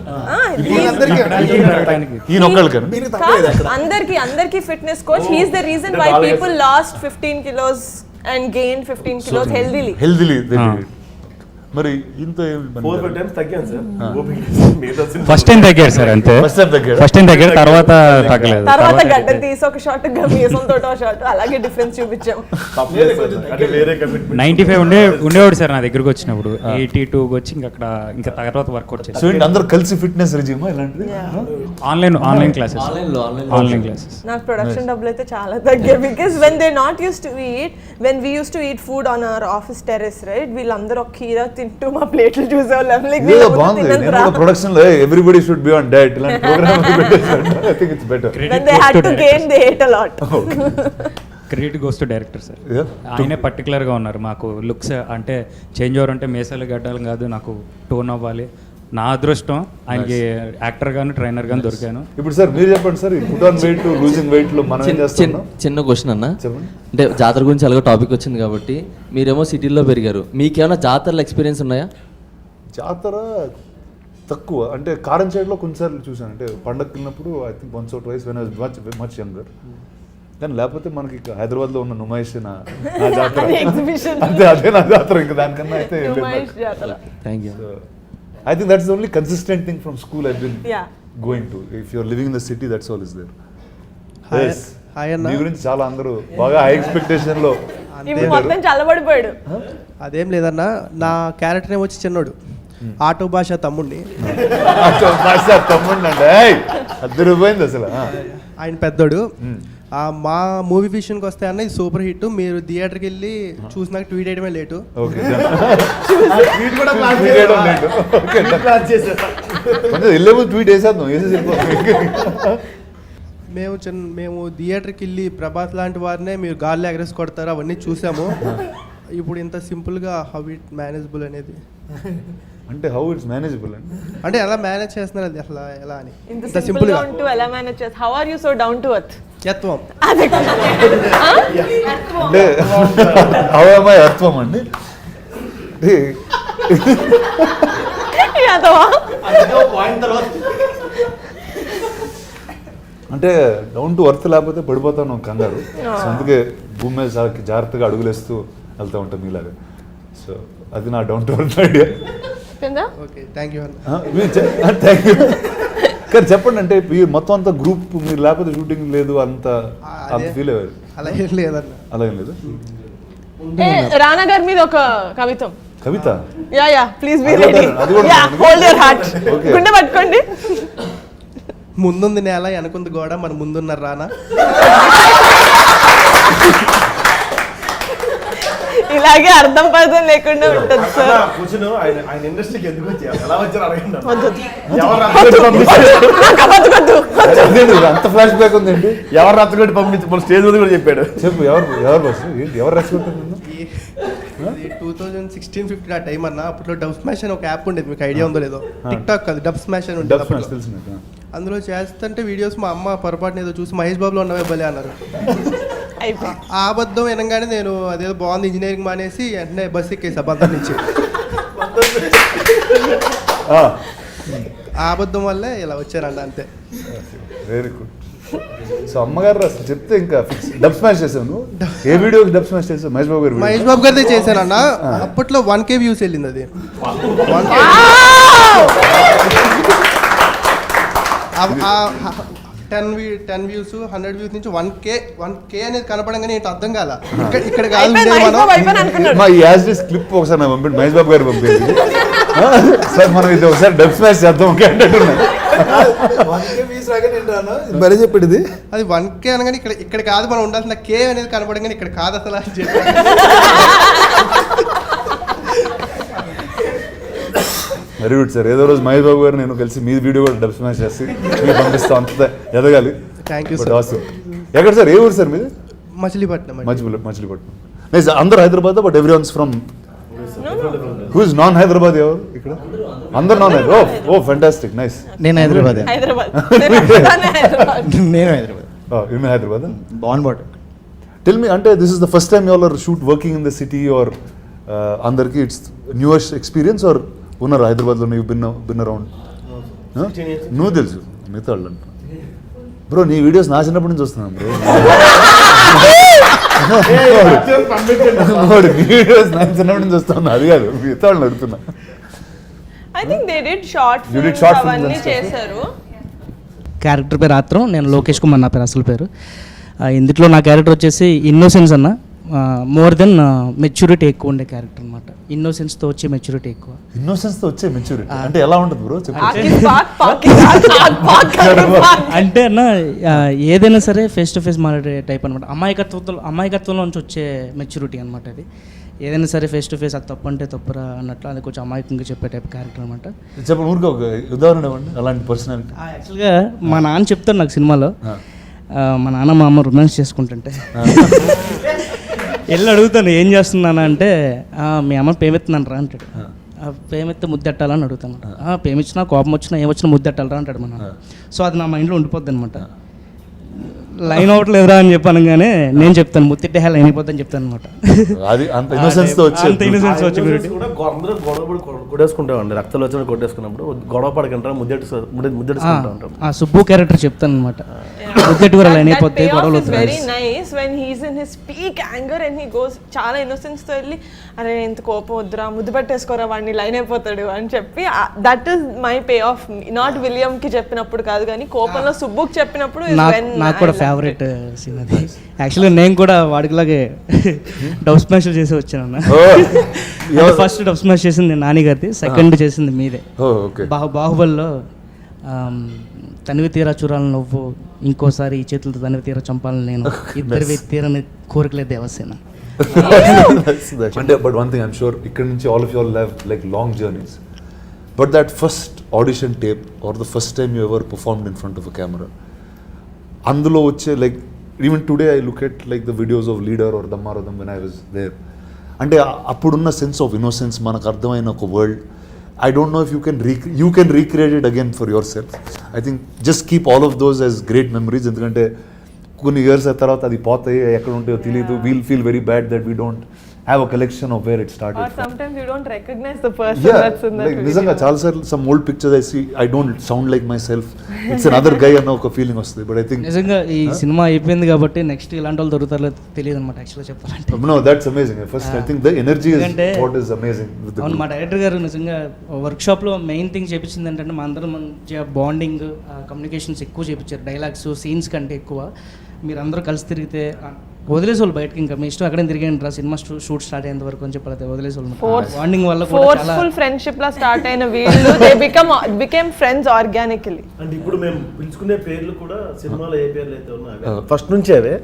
ఈయన ఒక్కళ్ళకి అందరికి fitness coach. He is the reason why people lost 15 kilos and gained 15 kilos healthily. మరి ఇంత ఫస్ట్ టైం తగ్గారు సార్, అంతే. ఫస్ట్ టైం తగ్గారు, తర్వాత తగ్గలేదు. తర్వాత గడ్డ తీసి ఒక షాట్ మీసం తోట షాట్ అలాగే డిఫరెన్స్ చూపించాం. 95 ఉండేవాడు సార్ నా దగ్గరకు వచ్చినప్పుడు. 82 వచ్చి ఇంకా తర్వాత వర్కౌట్ చేసి. సో అందరూ కలిసి ఫిట్నెస్ రిజిమ్ ఇలాంటిది. Online classes. నాకు ప్రొడక్షన్ డబ్బులు అయితే చాలా తగ్గాయి. Because when they not use to eat, when we use to eat food on our office terrace right, వీళ్ళందరూ ఒక కీరా తింటూ మా ప్లేట్లు చూసేవాళ్ళం. ప్రొడక్షన్ లో everybody should be on diet. ఇలాంటి programme I think it's better. When they had to gain, they ate a lot. Credit goes to director sir. ఆయనే పర్టికులర్గా ఉన్నారు మాకు లుక్స్ అంటే చేంజ్ ఓవర్ అంటే మేసాలు గడ్డాలు కాదు, నాకు టోన్ అవ్వాలి. నా అదృష్టం ఆయనకి యాక్టర్ గాను ట్రైనర్ గాను దొరికాను. ఇప్పుడు సార్ మీరు చెప్పండి sir, put on weight losing weight లో మనం ఏం చేస్తున్నాం? చిన్న క్వశ్చన్ అన్న, అంటే జాతర గురించి అలాగే టాపిక్ వచ్చింది కాబట్టి మీరేమో సిటీలో పెరిగారు, మీకేమైనా జాతరలో ఎక్స్పీరియన్స్ ఉన్నాయా? జాతర తక్కువ అంటే కారం సైడ్లో కొన్నిసార్లు చూసాను. అంటే పండగకి వెళ్ళినప్పుడు I think once or twice when I was much younger. కానీ లేకపోతే మనకి హైదరాబాద్లో ఉన్న నుమాయిష్ నా జాతర అంతే, అదే నా జాతర. ఇంకా దానికన్నా అయితే thank you. I think that's the only consistent thing from school I've been going to. If you're living in the city, that's all is there. Yes. Hi Anna. మీ గురించి చాలా అందరూ బాగా హై ఎక్స్పెక్టేషన్ లో. ఇప్పుడు మొత్తం చల్లబడిపోయాడు. అదేం లేదన్నా, నా క్యారెక్టర్ ఏమొచ్చి చిన్నోడు, ఆటో భాష తమ్ముడిని. ఆటో భాష తమ్ముడిని అంటే అద్దరిపోయింది అసలు. ఆయన పెద్దోడు. మా మూవీ విషయానికి వస్తే అన్న ఇది సూపర్ హిట్. మీరు థియేటర్కి వెళ్ళి చూసినాక ట్వీట్ చేయడమే లేటు. వెళ్ళే ట్వీట్ వేసేద్దాం. మేము థియేటర్కి వెళ్ళి ప్రభాస్ లాంటి వారినే మీరు గాల్లో ఎగరేసి కొడతారు అవన్నీ చూసాము. ఇప్పుడు ఇంత సింపుల్గా హౌ ఇట్ మేనేజబుల్ అనేది. అంటే హౌ ఇట్స్ మేనేజబుల్ అంటే ఎలా మేనేజ్ చేస్తున్నారు అది అసలు ఎలా అని. ఇంత సింపుల్ గా ఉంటూ ఎలా మేనేజ్ చేస్తారు? How are you so down to earth? యత్వం. అంటే హౌ am I అత్వం అండి? అంటే డౌన్ టు ఎర్త్ లేకపోతే పడిపోతాను కంగారు. సో అందుకే భూమి మీద జాగ్రత్తగా అడుగులేస్తూ వెళ్తూ ఉంటాం మీలాగా. సో అది నా down to earth idea. Thank you. కానీ చెప్పండి, అంటే మొత్తం అంతా గ్రూప్ మీరు లేకపోతే షూటింగ్ లేదు అంత ఫీల్ అయ్యారు? అలా ఏం లేదన్న. అలా ఏం లేదు. రానా గారి మీద ఒక కవితం. కవిత యా ప్లీజ్ బి అది కూడా- రెడీ. అది కూడా యా ఉంది. Hold your heart. Okay. గుండె పట్టుకోండి. ముందుంది నేల వెనకుంది గోడ మన ముందున్నారు రానా. ఇలాగే అర్థం పర్థం లేకుండా ఉంటుంది సార్. కూర్చుని ఆయన ఇండస్ట్రీకి ఎందుకు వచ్చారు, ఎలా వచ్చారు అడగండి. అదేంటి అంత ఫ్లాష్ బ్యాక్ ఉందండి. ఎవరు రచ్చగొట్టి పంపించి మన స్టేజ్ మీద కూడా చెప్పాడు. చెప్పు ఎవరు బస్ ఏంటి ఎవరు రెచ్చగొట్టారు నిన్ను? ఇది 2016-15 ఆ టైం అన్న. అప్పట్లో డబ్ స్మాష్ అని ఒక యాప్ ఉండేది, మీకు ఐడియా ఉందో లేదో. టిక్ టాక్ కాదు, డబ్ స్మాష్ అని ఉండేది అప్పట్లో. తెలుసు నాకు. అందులో చేస్తుంటే వీడియోస్ మా అమ్మ పొరపాటున ఏదో చూసి మహేష్ బాబులో ఉన్నవే భలే అన్నారు. ఆ అబద్ధం వినగానే నేను అదేదో బాగుంది ఇంజనీరింగ్ మానేసి వెంటనే బస్ ఎక్కేసి అబద్ధం నుంచి. ఆ అబద్ధం వల్లే ఇలా వచ్చానండి, అంతే. Very good. సో అమ్మగారు అసలు చెప్తే ఇంకా ఫిక్స్. డబ్ స్మాష్ చేసావు నువ్వు? ఏ వీడియోకి డబ్ స్మాష్ చేసావు? మహేష్ బాబు గారు మహేష్ బాబు గారిదే చేశానన్న. అప్పట్లో 1K వ్యూస్ వెళ్ళింది అది. 10 వ్యూస్ 100 వ్యూస్ నుంచి 1K అనేది కనపడంగానే ఏంటి అర్థం కాల. ఇక్కడ కాదు మా యాజ్ డిస్ క్లిప్ ఒకసారి నాకు పంపిండి, మహేష్ బాబు గారు పంపింది. సార్ మనం ఇది ఒకసారి డబ్ స్మాష్ చేద్దాం ఓకే అంటున్నా. మరీ చెప్పాడు ఇది. అది 1K అనగానే ఇక్కడ కాదు మనం ఉండాల్సిన K అనేది కనపడంగానే ఇక్కడ కాదు అసలు అని చెప్పి. Very good sir. ఏదో రోజు మహేష్ బాబు గారు నేను కలిసి మీ వీడియో కూడా డబ్ స్మాష్ చేసి మీకు పంపిస్తాం, అంత ఎదగాలి. Thank you sir. సార్. ఎక్కడ సార్, ఏ ఊరు సార్ మీది? మచిలీపట్నం. మచిలీపట్నం. నైస్. అందరు Hyderabad, but every once from who is non Hyderabad? ఎవరు ఇక్కడ? అందరు non Hyderabad. Oh fantastic, nice. నేను హైదరాబాద్. నేను హైదరాబాద్. బాన్ బాట్. టెల్ మీ, అంటే this is the first time you are shoot working in the city or అందరికి ఇట్స్ న్యూయెస్ట్ ఎక్స్పీరియన్స్ ఆర్ ఉన్నారు హైదరాబాద్లో? నువ్వు బిన్ అరౌండ్. నువ్వు తెలుసు మిగతా వాళ్ళు అంట. బ్రో నీ వీడియోస్ నా చిన్నప్పటి నుంచి వస్తున్నాను బ్రో. నీ వీడియోస్ నా చిన్నప్పటి నుంచి వస్తున్నా, అది కాదు మిగతా వాళ్ళని అడుగుతున్నా. I think they did short You did films short films అవన్నీ and stuff. చేశారు. క్యారెక్టర్ పేరు ఆత్రం. నేను లోకేష్ కుమార్ నా పేరు అసలు పేరు. ఇందులో నా క్యారెక్టర్ వచ్చేసి ఇన్నోసెన్స్ అన్న. మోర్ దెన్ మెచ్యూరిటీ ఎక్కువ ఉండే క్యారెక్టర్ అనమాట. ఇన్నోసెన్స్తో వచ్చే మెచ్యూరిటీ ఎక్కువ. ఇన్నోసెన్స్తో వచ్చే మెచ్యూరిటీ అంటే ఎలా ఉంటుంది బ్రో? అంటే అన్న ఏదైనా సరే ఫేస్ టు ఫేస్ మాట్లాడే టైప్ అనమాట. అమాయకత్వంలో నుంచి వచ్చే మెచ్యూరిటీ అనమాట అది. ఏదైనా సరే ఫేస్ టు ఫేస్ అది తప్పు అంటే తప్పురా అన్నట్లు అది కొంచెం అమాయకంగా చెప్పే టైప్ క్యారెక్టర్ అనమాట. చెప్పండి ఊరికి ఒక ఉదాహరణ ఇవ్వండి అలాంటి పర్సనాలిటీ. యాక్చువల్గా మా నాన్న చెప్తాడు నాకు సినిమాలో. మా నాన్న మా అమ్మ రొమాన్స్ చేసుకుంటుంటే వెళ్ళి అడుగుతాను ఏం చేస్తున్నాను అంటే మీ అమ్మ పేమెత్తున్నాను రా అంటాడు. పేమెత్తే ముద్దెట్టాలని అడుగుతాను. పేమిచ్చినా కోపం వచ్చినా ఏమొచ్చినా ముద్దెట్టాలరా అంటాడు మన. సో అది నా మైండ్లో ఉండిపోద్ది అనమాట. లైన్ అవ్వట్లేదురా అని చెప్పాను, కానీ నేను చెప్తాను ముత్తిట్టే లైన్ అయిపోద్దని చెప్తాను అనమాట. అది అంత ఇన్నోసెన్స్తో వచ్చే అందరూ గొడవ కొట్టేసుకుంటామండి. రక్తాలు వచ్చిన కొట్టేసుకున్నప్పుడు గొడవ పడకంటారా ముద్దెట్టుకుంటా ఉంటాం. ఆ సుబ్బు క్యారెక్టర్ చెప్తాను అనమాట. ముద్దెట్టు కూడా లైన్ అయిపోతే గొడవలు very nice when he's in his peak anger and he goes చాలా ఇన్నోసెన్స్ తో వెళ్ళి అరే ఎంత కోపం వద్దురా ముద్దు పెట్టేసుకోరా వాడిని లైన్ అయిపోతాడు అని చెప్పి that is my pay of. Not William కి చెప్పినప్పుడు కాదు కానీ కోపంలో సుబ్బుకి చెప్పినప్పుడు నాకు కూడా ఫేవరెట్ సీన్ అది. యాక్చువల్గా నేను కూడా వాడికిలాగే డబ్ స్మాష్ చేసి వచ్చాను. ఫస్ట్ డబ్ స్మాష్ చేసింది నాని గారిది, సెకండ్ చేసింది మీదే. బాహుబలిలో తనివి తీరా చూడాలని నువ్వు, ఇంకోసారి ఈ చేతులతో తనివి తీరా చంపాలని నేను, ఇద్దరు తీరని కోరికలే దేవసేన. అంటే but one thing I'm sure ఇక్కడ నుంచి all of you all have like long journeys, but that first audition tape or the first time you ever performed in front of a camera, అందులో వచ్చే like even today I look at like the videos of leader or దమ్మారథం when I was there, అంటే అప్పుడున్న sense of innocence మనకు అర్థమైన ఒక world. I don't know if you can recreate it again for yourself. I think just keep all of those as great memories. ఎందుకంటే కొన్ని years తర్వాత అది పోతాయి, ఎక్కడ ఉంటాయో తెలియదు. We'll feel very bad that we don't have a collection of where it started. Or sometimes you don't recognize the person that's in that video. నిజంగా చాలా సార్లు some old pictures I see, I don't sound like myself. It's another guy అన్న ఒక feeling వస్తుంది. But I think నిజంగా ఈ cinema అయిపోయింది కాబట్టి నెక్స్ట్ ఇలాంటి వాళ్ళు దొరుకుతారో తెలియదు అనమాట యాక్చువల్గా చెప్పాలంటే. No, that's amazing. First I think the energy is what is amazing with the అవును, మా డైరెక్టర్ గారు నిజంగా వర్క్షాప్లో మెయిన్ థింగ్ చేపించింది ఏంటంటే మా అందరం మంచిగా బాండింగ్ కమ్యూనికేషన్స్ ఎక్కువ చేయించారు. డైలాగ్స్ సీన్స్ కంటే ఎక్కువ మీరందరూ కలిసి తిరిగితే వదిలేసి వాళ్ళు బయటకి ఇంకా మీ ఇష్టం ఎక్కడైనా తిరిగండి రా సినిమా షూట్ స్టార్ట్ అయ్యేంత వరకు అని చెప్పి వదిలేసి వాళ్ళు బాండింగ్ వల్ల ఫోర్స్ఫుల్ ఫ్రెండ్షిప్ లా స్టార్ట్ అయిన వీళ్ళు దే బికమ్ ఫ్రెండ్స్ ఆర్గానికలీ. అంటే ఇప్పుడు మేము పిలుచుకునే పేర్లు కూడా సినిమాలో ఏ పేర్లు అయితే ఉన్నాయో ఫస్ట్ నుంచి అవే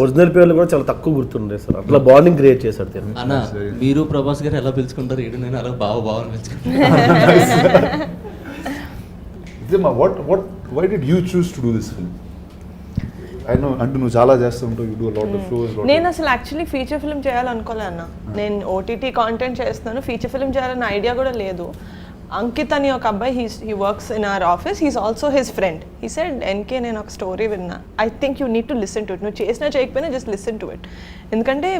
ఒరిజినల్ పేర్లు కూడా చాలా తక్కువ గుర్తుండే సార్. అట్లా బాండింగ్ క్రియేట్ చేశారు. అన్న మీరు ప్రభాస్ గారు ఎలా పిలుచుకుంటారు, ఇటు నేను అలా బాగా పిలుచుకుంటాను. Why did you choose to do this film? I know అంటే నువ్వు చాలా చేస్తుంటావు, you do a lot of shows. నేను అసలు యాక్చువల్లీ ఫీచర్ ఫిల్మ్ చేయాలనుకోలే అన్న. నేను ఓటీటీ కాంటెంట్ చేస్తున్నాను, ఫీచర్ ఫిల్మ్ చేయాలన్న ఐడియా కూడా లేదు. అంకిత్ అని ఒక అబ్బాయి he works in our office, he's also his friend. He said NK నేను ఒక స్టోరీ విన్నా, I think you need to listen to it. నువ్వు చేసినా చేయకపోయినా జస్ట్ లిసన్ టు ఇట్. ఎందుకంటే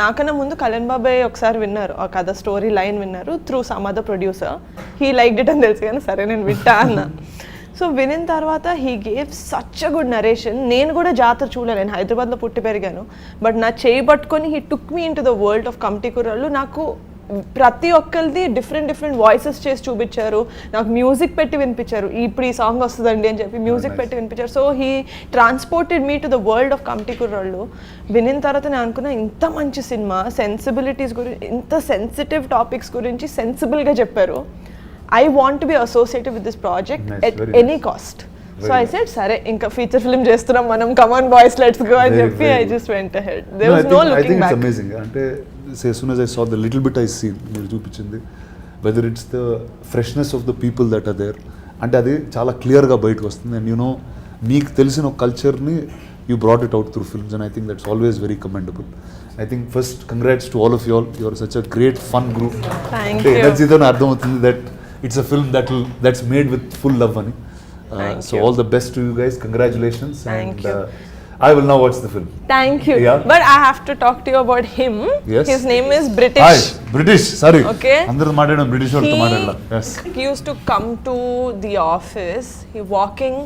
నాకన్నా ముందు కళ్యాణ్ బాబాయ్ ఒకసారి విన్నారు ఆ కథ, స్టోరీ లైన్ విన్నారు through some other producer. He like it అని తెలుసు కానీ సరే నేను వింటా అన్న. సో వినిన తర్వాత he gave such a good narration. నేను కూడా జాతర చూడలేను, నేను హైదరాబాద్లో పుట్టి పెరిగాను. బట్ నా చేయి పట్టుకొని he took me in to the world of committee కుర్రాళ్ళు. నాకు ప్రతి ఒక్కరిది డిఫరెంట్ వాయిసెస్ చేసి చూపించారు, నాకు మ్యూజిక్ పెట్టి వినిపించారు. ఇప్పుడు ఈ సాంగ్ వస్తుందండి అని చెప్పి మ్యూజిక్ పెట్టి వినిపించారు. So he transported me to the world of committee కుర్రాళ్ళు. వినిన తర్వాత నేను అనుకున్నా ఇంత మంచి సినిమా, సెన్సిబిలిటీస్ గురించి, ఇంత సెన్సిటివ్ టాపిక్స్ గురించి సెన్సిబుల్గా చెప్పారు. I want to be associated with this project at any cost. So I said, సరే ఇంకా ఫీచర్ ఫిల్మ్ చేస్తున్నాం మనం, come on boys let's go అని చెప్పి I just went ahead. There was no looking back. I think it's amazing. అంటే as soon as I saw the little bit I seen మీరు చూపించింది, whether it's the freshness of the people that are there, అంటే అది చాలా క్లియర్గా బయటకు వస్తుంది. And you know మీకు తెలిసిన ఒక కల్చర్ని you brought it out through films, and I think that's always very commendable. I think first congrats to all of you all. You are such a great fun group. Thank you. Energy tho ardham avutundi that it's a film that's made with full love ani. So all the best to you guys. Congratulations. Thank you. I will now watch the film. Thank you. Yeah. But I have to talk to you about him. Yes. His name is British. Hi, British. Sorry. Okay. Andaru maatladam British valto maatladala. Yes. He used to come to the office. He walking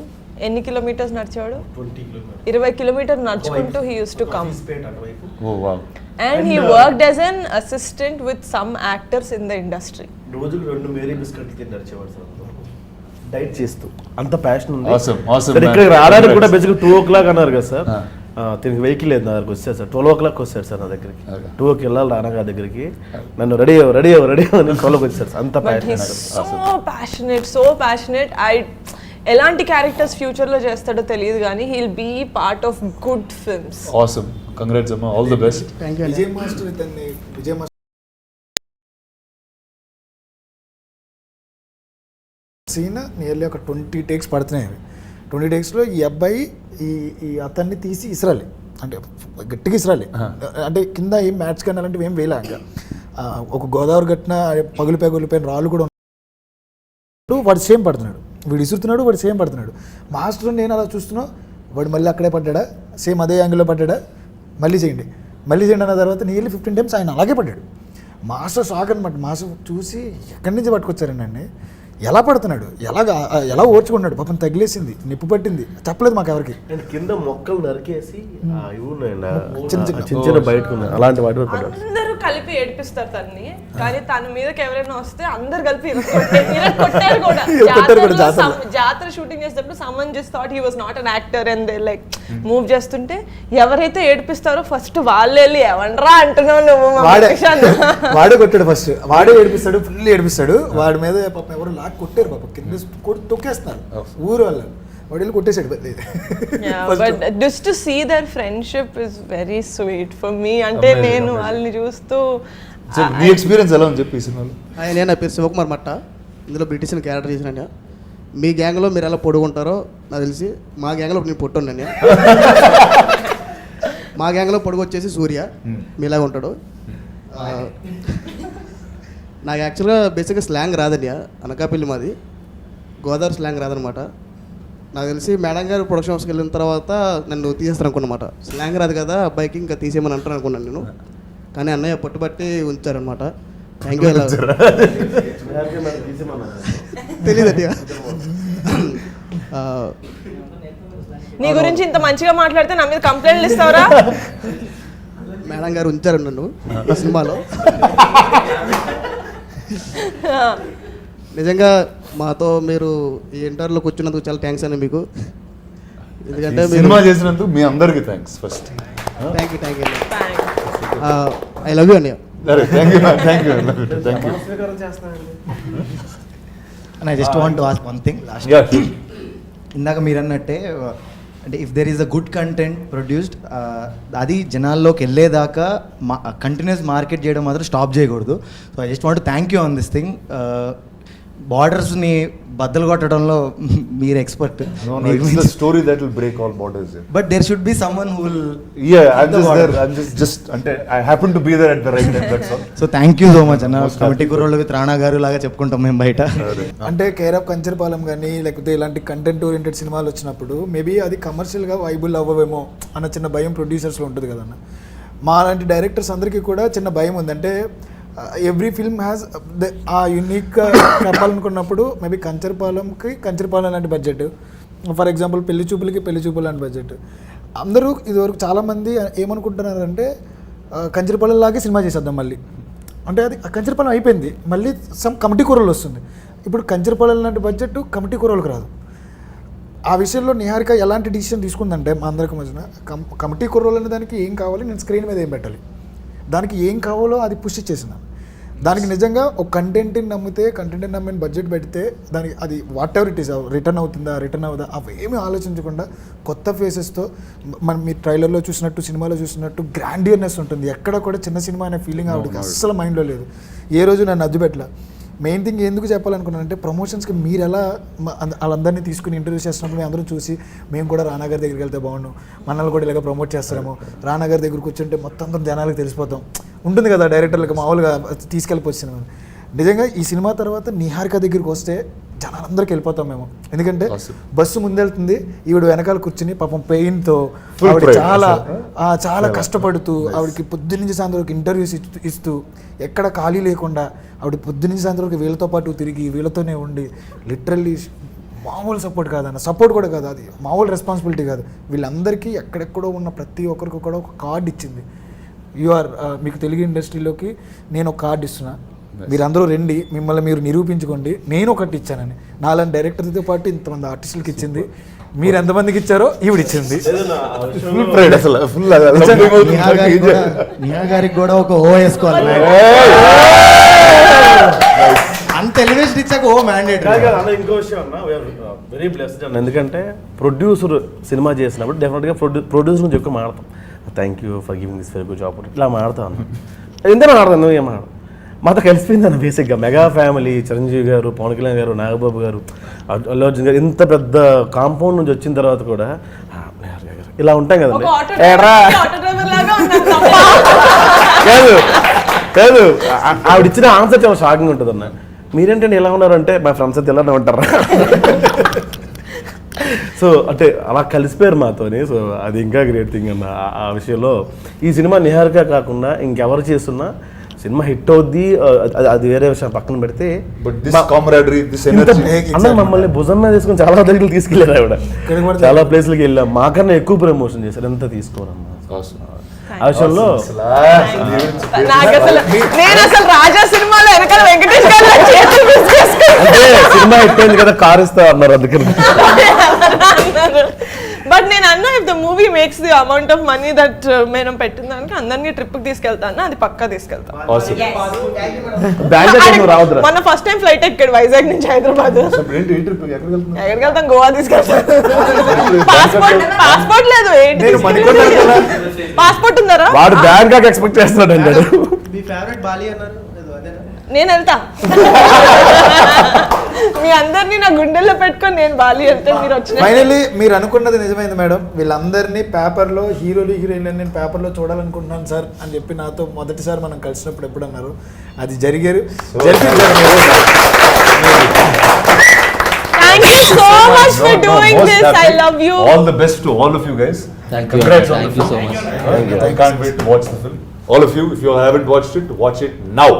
ఎన్ని kilometres నడిచాడు? 20 kilometre నడుచుకుంటూ he used to come. Oh wow. And he worked as an assistant with some actors in the industry. రోజుకు 2 Mary బిస్కెట్లు తిని నడిచేవాడు sir, diet చేస్తూ. అంత passion ఉంది. Awesome. Sir ఇక్కడికి రావడానికి కూడా బేసిక్గా 2 o'clock అన్నారు కదా సార్. తిరిగి వెహికల్ లేదు నా దగ్గరికి వచ్చారు సార్. 12 o'clock వచ్చారు సార్ నా దగ్గరికి. 2కి వెళ్ళాలి రానగా దగ్గరికి. నన్ను రెడీ అవ్వ అని 12కి వచ్చారు సార్. అంత సో ప్యాషనేట్. ఎలాంటి క్యారెక్టర్స్ ఫ్యూచర్లో చేస్తాడో తెలియదు కానీ he'll be part of good films. Awesome. Congrats అమ్మా, all the best. Vijay master ఇతన్ని సీన్ నియర్లీ ఒక 20 takes పడుతున్నాయి. 20 takesలో ఈ అబ్బాయి ఈ అతన్ని తీసి ఇసరాలి, అంటే గట్టిగా ఇసరాలి. అంటే కింద ఏం మ్యాట్స్ కానీ అలాంటివి ఏం వేయలే. ఇంకా ఒక గోదావరి గట్టిన పగులిపోయిన రాళ్ళు కూడా వాడు సేమ్ పడుతున్నాడు, వీడు ఇసురుతున్నాడు, వాడు సేమ్ పడుతున్నాడు. మాస్టర్ నేను అలా చూస్తున్నా, వాడు మళ్ళీ అక్కడే పడ్డా, సేమ్ అదే యాంగిల్లో పడ్డా, మళ్ళీ చేయండి అన్న తర్వాత నియర్లీ 15 times ఆయన అలాగే పడ్డాడు. మాస్టర్ షాక్ అనమాట. మాస్టర్ చూసి ఎక్కడి నుంచి పట్టుకొచ్చారండి అండి, ఎలా పడుతున్నాడు, ఎలా ఓర్చుకున్నాడు, పాపం తగిలేసింది, నిప్పు పట్టింది, చెప్పలేదు మాకు ఎవరికి. కింద మొక్కలు నరికేసి చిన్న బయటకు అలాంటి వాటి అందరూ కలిపి ఏడిపిస్తారు తన్ని, కానీ తన మీదకి ఎవరైనా వస్తే అందరు కలిపి కొట్టారు కూడా. జాతర షూటింగ్ చేసేటప్పుడు someone just thought he was not an actor and they like move చేస్తుంటే ఎవరైతే ఏడిపిస్తారో ఫస్ట్ వాళ్ళే వెళ్ళి ఎవండ్రా అంటున్నావు నువ్వు, వాడే కొట్టాడు ఫస్ట్, వాడే ఏడిపిస్తాడు, ఫుల్ ఏడిపిస్తాడు. వాడి మీద పాపం ఎవరు కొట్టారు, పాప కింద తొక్కేస్తారు ఊరు వాళ్ళు, వాడు వెళ్ళి కొట్టేసాడు. But just to see their friendship is very sweet for me. అంటే నేను వాళ్ళని చూస్తూ మీ ఎక్స్పీరియన్స్ ఎలా అని చెప్పి సినిమాలో. నేను నా పేరు శివకుమార్ మట్ట, ఇందులో బ్రిటిష్ క్యారెక్టర్ చేసిన. మీ గ్యాంగ్లో మీరు ఎలా పొడుగుంటారో నాకు తెలిసి, మా గ్యాంగ్లో నేను పొట్టున్నాను. మా గ్యాంగ్లో పొడుగు వచ్చేసి సూర్య, మీలాగా ఉంటాడు. నాకు యాక్చువల్గా బేసిక్గా స్లాంగ్ రాదండి, అనకాపల్లి మాది, గోదావరి స్లాంగ్ రాదనమాట. నాకు తెలిసి మేడం గారు ప్రొడక్షన్ హౌస్కి వెళ్ళిన తర్వాత నన్ను తీసేస్తాను అనుకున్నమాట. స్లాంగ్ రాదు కదా అబ్బాయికి, ఇంకా తీసేయమని అంటాను అనుకున్నాను నేను, కానీ అన్నయ్య పట్టుబట్టి ఉంచారనమాట. Thank you. తెలియదండి. నీ గురించి ఇంత మంచిగా మాట్లాడితే నా మీద కంప్లైంట్లు ఇస్తావరా? మేడం గారు ఉంచారు నన్ను ఆ సినిమాలో. నిజంగా మాతో మీరు ఈ ఇంటర్వ్యూలోకి వచ్చినందుకు చాలా థ్యాంక్స్ అండి మీకు. ఎందుకంటే సినిమా చేసినందుకు మీ అందరికీ thanks first. Thank you I love you అన్నయ్య. Thank you thank you. And I just want to ask one thing last. ఇందాక మీరు అన్నట్టే అంటే if there is a good content produced అది జనాల్లోకి వెళ్ళేదాకా కంటిన్యూస్ మార్కెట్ చేయడం మాత్రం స్టాప్ చేయకూడదు. So I just want thank you on this thing. బార్డర్స్ని బద్దలు కొట్టడంలో మీరు expert. Story that will break all borders. But there should be someone who will just అంటే I happen to be there at the right time, that's all. So thank you so much అన్న. Committee కుర్రోళ్ళు with Rana గారు లాగా చెప్పుకుంటాం మేము బయట. అంటే care of Kancharapalem కానీ లేకపోతే ఇలాంటి కంటెంట్ ఓరియంటెడ్ సినిమాలు వచ్చినప్పుడు మేబీ అది కమర్షియల్గా వైబుల్ అవ్వవేమో అన్న చిన్న భయం ప్రొడ్యూసర్స్లో ఉంటుంది కదన్న. మా లాంటి డైరెక్టర్స్ అందరికీ కూడా చిన్న భయం ఉంది. అంటే ఎవ్రీ ఫిల్మ్ హ్యాస్ ఆ యూనిక్ చెప్పాలనుకున్నప్పుడు మేబీ కంచరపాలెం లాంటి బడ్జెట్, ఫర్ ఎగ్జాంపుల్ పెళ్లి చూపులు లాంటి బడ్జెట్. అందరూ ఇదివరకు చాలామంది ఏమనుకుంటున్నారంటే కంచరపాలెం లాగే సినిమా చేసేద్దాం మళ్ళీ. అంటే అది కంచరపాలెం అయిపోయింది, మళ్ళీ సమ్ కమిటీ కూరలు వస్తుంది. ఇప్పుడు కంచరపాలెం లాంటి బడ్జెట్ కమిటీ కూరలకు రాదు. ఆ విషయంలో నిహారిక ఎలాంటి డిసిషన్ తీసుకుందంటే మా అందరికి మధ్యన కమిటీ కుర్రోలు అనే దానికి ఏం కావాలి, నేను స్క్రీన్ మీద ఏం పెట్టాలి, దానికి ఏం కావాలో అది పుష్ చేసినాను. దానికి నిజంగా ఒక కంటెంట్ని నమ్మిన బడ్జెట్ పెడితే దానికి అది whatever it is return అవుదా అవేమీ ఆలోచించకుండా కొత్త ఫేసెస్తో మనం మీ ట్రైలర్లో చూసినట్టు సినిమాలో చూసినట్టు గ్రాండియర్నెస్ ఉంటుంది. ఎక్కడ కూడా చిన్న సినిమా అనే ఫీలింగ్ ఆవిడకి అస్సలు మైండ్లో లేదు. ఏ రోజు నన్ను అద్దు పెట్టలే. మెయిన్ థింగ్ ఎందుకు చెప్పాలనుకున్నానంటే ప్రమోషన్స్కి మీరు ఎలా వాళ్ళందరినీ తీసుకుని ఇంటర్వ్యూ చేస్తున్నప్పుడు మేము అందరం చూసి మేము కూడా రానా గారి దగ్గరికి వెళ్తే బాగుండు, మనల్ని కూడా ఇలాగ ప్రమోట్ చేస్తారేమో, రానా గారి దగ్గర కూర్చుంటే మొత్తం అందరం జనాలకు తెలిసిపోతాం ఉంటుంది కదా డైరెక్టర్లకు మామూలుగా తీసుకెళ్ళిపోవచ్చు సినిమా. నిజంగా ఈ సినిమా తర్వాత నిహారిక దగ్గరికి వస్తే జనాలందరికీ వెళ్ళిపోతాం మేము. ఎందుకంటే బస్సు ముందెళ్తుంది, ఈవిడ వెనకాల కూర్చుని పాపం పెయిన్తో ఆవిడ చాలా కష్టపడుతూ ఆవిడకి పొద్దున్నుంచి సాయంత్రం ఇంటర్వ్యూస్ ఇస్తూ ఎక్కడ ఖాళీ లేకుండా ఆవిడ పొద్దున్నుంచి సాయంత్రం వీళ్ళతో పాటు తిరిగి వీళ్ళతోనే ఉండి లిటరల్లీ మామూలు సపోర్ట్ కూడా కాదు, అది మామూలు రెస్పాన్సిబిలిటీ కాదు. వీళ్ళందరికీ ఎక్కడెక్కడో ఉన్న ప్రతి ఒక్కరికి కూడా ఒక కార్డు ఇచ్చింది. మీకు తెలుగు ఇండస్ట్రీలోకి నేను ఒక కార్డు ఇస్తున్నా, మీరందరూ రండి, మిమ్మల్ని మీరు నిరూపించుకోండి, నేను ఒకటి ఇచ్చానని. నాలాంటి డైరెక్టర్తో పాటు ఇంతమంది ఆర్టిస్టులకి ఇచ్చింది. మీరు ఎంతమందికి ఇచ్చారో ఈవిడ ఇచ్చింది. నిహా గారికి కూడా ఒక ఓ వేసుకోవాలి. అంత ఎలివేషన్ ఇచ్చాక ఓ మ్యాండేటరీ. ఇంకో విషయం అన్న, వెరీ బ్లెస్డ్ అన్న. ఎందుకంటే ప్రొడ్యూసర్ సినిమా చేసినప్పుడు డెఫినెట్గా ప్రొడ్యూసర్ నుంచి ఎక్కువ మాడతాం. Thank you for giving this very good job ఇట్లా మాడతాను. ఎందుకు మాడతాను, నువ్వు ఏమాడు మాతో కలిసిపోయింది అన్న. బేసిక్గా మెగా ఫ్యామిలీ, చిరంజీవి గారు, పవన్ కళ్యాణ్ గారు, నాగబాబు గారు, అల్లు అర్జున్ గారు, ఇంత పెద్ద కాంపౌండ్ నుంచి వచ్చిన తర్వాత కూడా ఇలా ఉంటాం కదండి. కాదు ఆవిడ ఇచ్చిన ఆన్సర్ చాలా షాకింగ్ ఉంటుంది అన్న. మీరేంటంటే ఎలా ఉన్నారంటే మా ఫ్రెండ్స్ అయితే ఎలా ఉంటారా. సో అంటే అలా కలిసిపోయారు మాతోని. సో అది ఇంకా గ్రేట్ థింగ్ అన్న. ఆ విషయంలో ఈ సినిమా నిహారిక కాకుండా ఇంకెవరు చేస్తున్నా సినిమా హిట్ అవుద్ది, అది వేరే విషయం పక్కన పెడితే అన్న మమ్మల్ని భుజం మీద తీసుకుని చాలా దగ్గరికి తీసుకెళ్ళారు ఆవిడ. చాలా ప్లేస్లకి వెళ్ళాం, మాకన్నా ఎక్కువ ప్రమోషన్ చేశారు. ఎంత తీసుకోరమ్మా ఆ విషయంలో. సినిమా హిట్ అయింది కదా, కార్ ఇస్తా అన్నారు అందుకని. బట్ నేను అన్నా if the movie makes the amount of money that మనం పెట్టిన దానికి అందరినీ ట్రిప్కి తీసుకెళ్తాను, అది పక్కా తీసుకెళ్తాను. మన ఫస్ట్ టైం ఫ్లైట్ ఎక్కాడు వైజాగ్ నుంచి హైదరాబాద్. ఎక్కడికి వెళ్తాం? గోవా తీసుకెళ్తాను. పాస్పోర్ట్ లేదు, పాస్పోర్ట్ ఉందారా? వాడు బ్యాంకాక్ ఎక్స్పెక్ట్ చేస్తున్నాడు అంటాడు. నేను వెళ్తా, మీ అందరినీ నా గుండెల్లో పెట్టుకొని నేను బాలి వెళ్తే మీరు వచ్చిన. ఫైనల్లీ మీరు అనుకున్నది నిజమైంది మేడం. వీళ్ళందరినీ పేపర్లో హీరోలు హీరోయిన్లు నేను పేపర్లో చూడాలనుకుంటున్నాను సార్ అని చెప్పి నాతో మొదటిసారి మనం కలిసినప్పుడు ఎప్పుడు అన్నారు, అది జరిగారు. Thank you so much for doing this. I love you. All the best to all of you guys. Thank you. Thank you so much. I can't wait to watch the film. All of you, if you haven't watched it, watch it now.